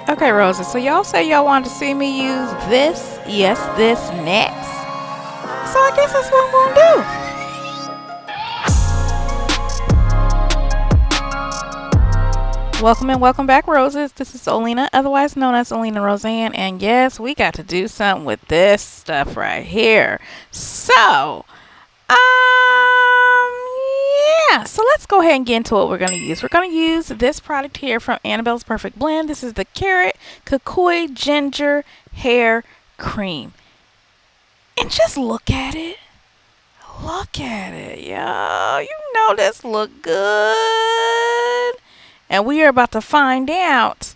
Okay, Rosa, so y'all say y'all wanted to see me use this, yes, this next. So I guess that's what I'm gonna do. Welcome and welcome back, Roses. This is Olena, otherwise known as OlenaRosanne, and yes, we got to do something with this stuff right here. So, yeah, so let's go ahead and get into what we're going to use. We're going to use this product here from Annabelle's Perfect Blend. This is the Carrot Kukui Ginger Hair Cream. And just look at it. Look at it, yo. You know this look good. And we are about to find out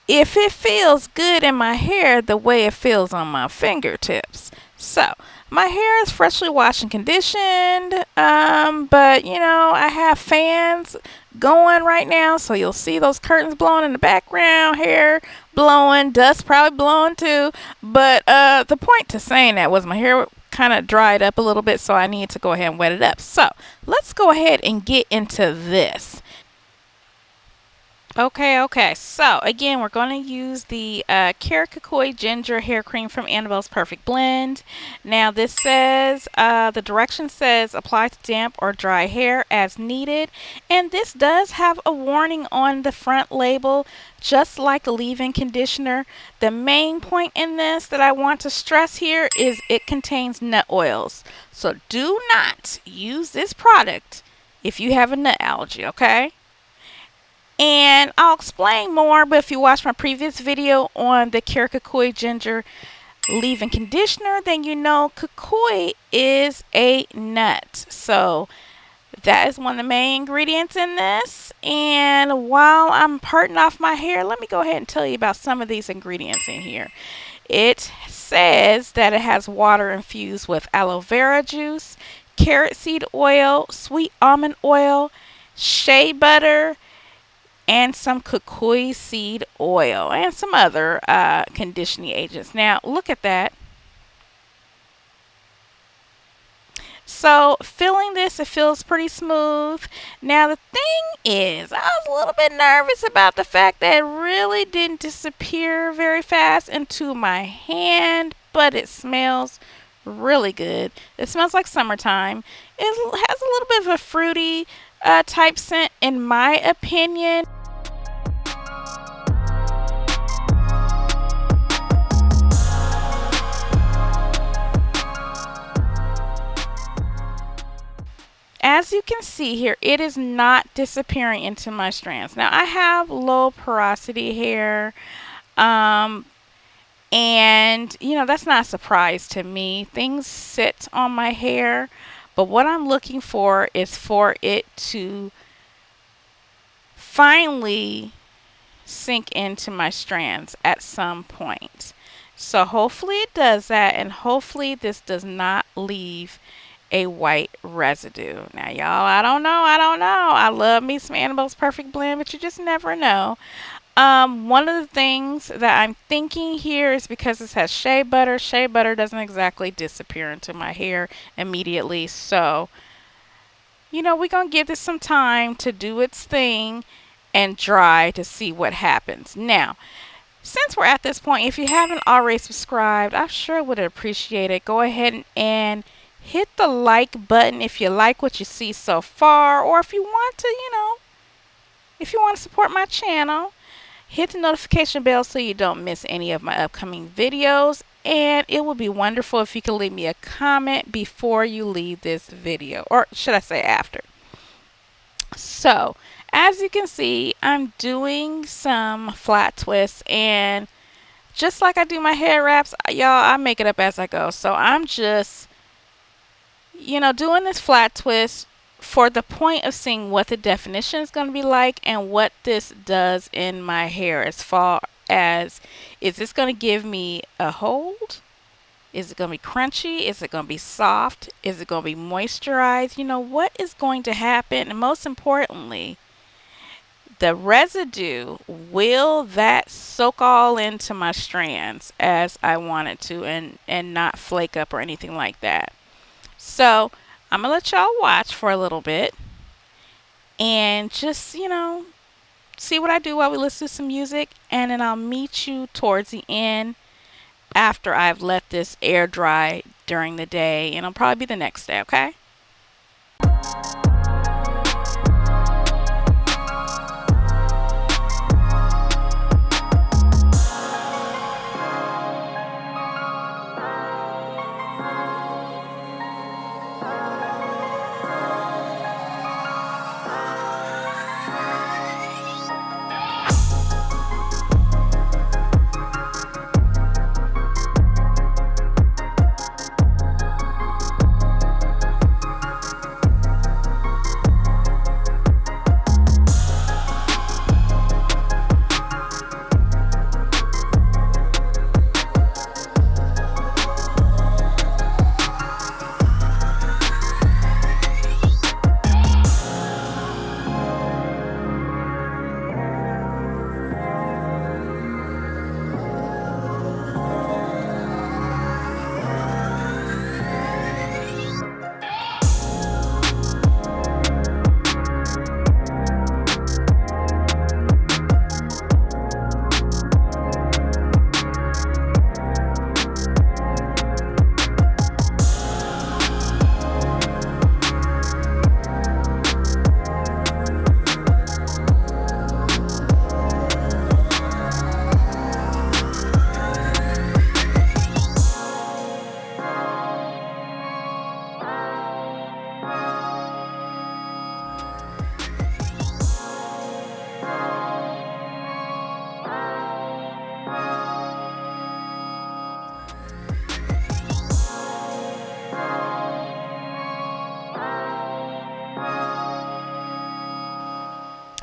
if it feels good in my hair the way it feels on my fingertips. So, my hair is freshly washed and conditioned, but you know, I have fans going right now, so you'll see those curtains blowing in the background, hair blowing, dust probably blowing too. But the point to saying that was my hair kind of dried up a little bit, so I need to go ahead and wet it up. So, let's go ahead and get into this. Okay, so again, we're going to use the Carrot Kukui Ginger Hair Cream from Annabelle's Perfect Blend. Now this says, the direction says apply to damp or dry hair as needed. And this does have a warning on the front label, just like the leave-in conditioner. The main point in this that I want to stress here is it contains nut oils. So do not use this product if you have a nut allergy, okay? And I'll explain more, but if you watched my previous video on the Carrot Kukui Ginger Leave-In Conditioner, then you know kukui is a nut. So that is one of the main ingredients in this. And while I'm parting off my hair, let me go ahead and tell you about some of these ingredients in here. It says that it has water infused with aloe vera juice, carrot seed oil, sweet almond oil, shea butter, and some kukui seed oil and some other conditioning agents. Now look at that. So filling this, it feels pretty smooth. Now the thing is, I was a little bit nervous about the fact that it really didn't disappear very fast into my hand, but it smells really good. It smells like summertime. It has a little bit of a fruity type scent in my opinion. As you can see here, it is not disappearing into my strands. Now I have low porosity hair, and you know, that's not a surprise to me. Things sit on my hair, but what I'm looking for is for it to finally sink into my strands at some point. So hopefully it does that, and hopefully this does not leave a white residue. Now y'all, I don't know. I love me some Annabelle's Perfect Blend, but you just never know. One of the things that I'm thinking here is because this has shea butter. Shea butter doesn't exactly disappear into my hair immediately. So, you know, we're going to give this some time to do its thing and dry to see what happens. Now, since we're at this point, if you haven't already subscribed, I sure would appreciate it. Go ahead and hit the like button if you like what you see so far, or if you want to, you know, if you want to support my channel, hit the notification bell so you don't miss any of my upcoming videos. And it would be wonderful if you could leave me a comment before you leave this video, or should I say after. So as you can see, I'm doing some flat twists, and just like I do my hair wraps, y'all, I make it up as I go. So I'm just, you know, doing this flat twist for the point of seeing what the definition is going to be like and what this does in my hair, as far as, is this going to give me a hold? Is it going to be crunchy? Is it going to be soft? Is it going to be moisturized? You know, what is going to happen? And most importantly, the residue, will that soak all into my strands as I want it to, and not flake up or anything like that? So I'm going to let y'all watch for a little bit and just, you know, see what I do while we listen to some music, and then I'll meet you towards the end after I've let this air dry during the day, and it'll probably be the next day, okay?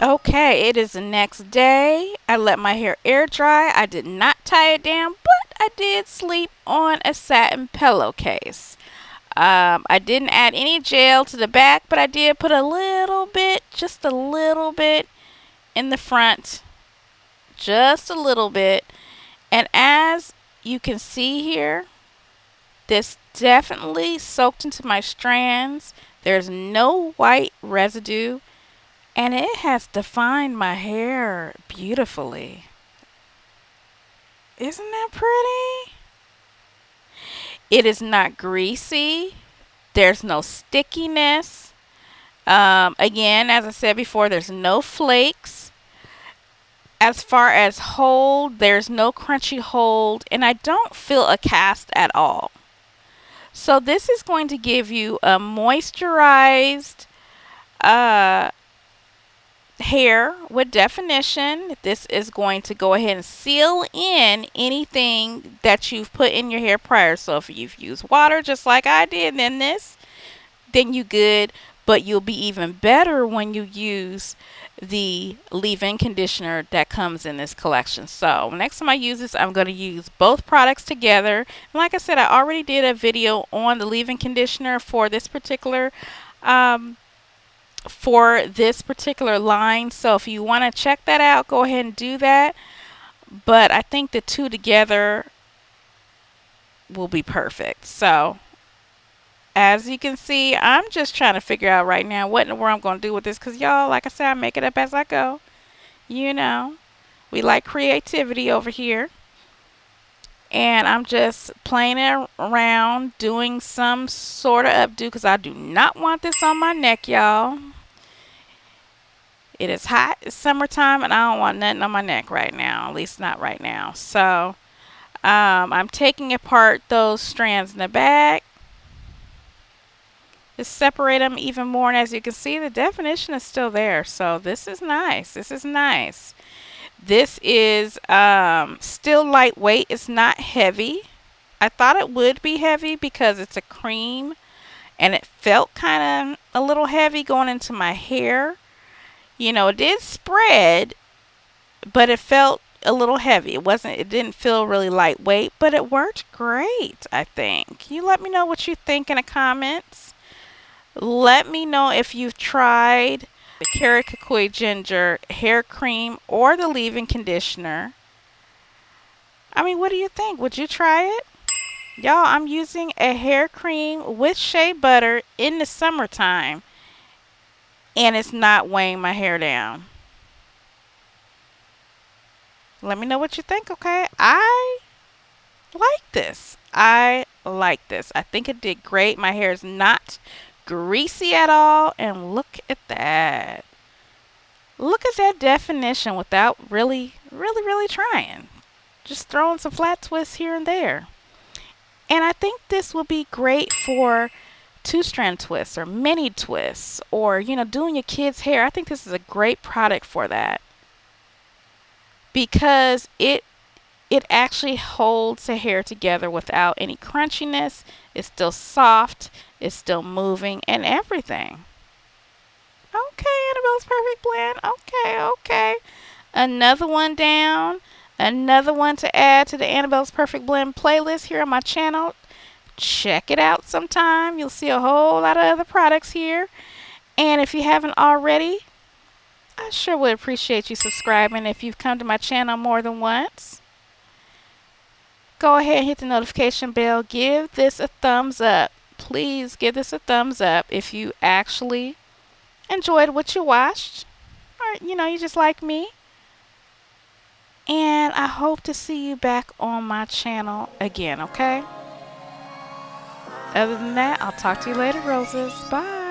Okay, it is the next day. I let my hair air dry. I did not tie it down, but I did sleep on a satin pillowcase. I didn't add any gel to the back, but I did put a little bit, just a little bit in the front, just a little bit. And as you can see here, this definitely soaked into my strands. There's no white residue. And it has defined my hair beautifully. Isn't that pretty? It is not greasy. There's no stickiness. Again, as I said before, there's no flakes. As far as hold, there's no crunchy hold. And I don't feel a cast at all. So this is going to give you a moisturized hair with definition. This is going to go ahead and seal in anything that you've put in your hair prior. So if you've used water just like I did in this, then you good. But you'll be even better when you use the leave-in conditioner that comes in this collection. So next time I use this, I'm going to use both products together. And like I said, I already did a video on the leave-in conditioner for this particular line. So if you want to check that out, go ahead and do that. But I think the two together will be perfect. So as you can see, I'm just trying to figure out right now what in the world I'm going to do with this, because y'all, like I said, I make it up as I go. You know, we like creativity over here. And I'm just playing it around, doing some sort of updo, because I do not want this on my neck, y'all. It is hot, it's summertime, and I don't want nothing on my neck right now, at least not right now. So I'm taking apart those strands in the back. Just separate them even more, and as you can see, the definition is still there. So this is nice. This is nice. This is still lightweight. It's not heavy. I thought it would be heavy because it's a cream, and it felt kind of a little heavy going into my hair. You know, it did spread, but it felt a little heavy. It didn't feel really lightweight, but it worked great, I think. You let me know what you think in the comments. Let me know if you've tried the Kukui Ginger hair cream or the leave-in conditioner. I mean, what do you think? Would you try it? Y'all, I'm using a hair cream with shea butter in the summertime, and it's not weighing my hair down. Let me know what you think, okay? I like this. I like this. I think it did great. My hair is not greasy at all. And look at that. Look at that definition without really trying. Just throwing some flat twists here and there. And I think this will be great for two-strand twists or mini twists or, doing your kids' hair. I think this is a great product for that because it actually holds the hair together without any crunchiness. It's still soft, it's still moving and everything. Okay, Annabelle's Perfect Blend. Okay. Another one down. Another one to add to the Annabelle's Perfect Blend playlist here on my channel. Check it out sometime. You'll see a whole lot of other products here. And if you haven't already, I sure would appreciate you subscribing if you've come to my channel more than once. Go ahead and hit the notification bell. Give this a thumbs up. Please give this a thumbs up if you actually enjoyed what you watched. Or, you just like me. And I hope to see you back on my channel again, okay? Other than that, I'll talk to you later, roses. Bye.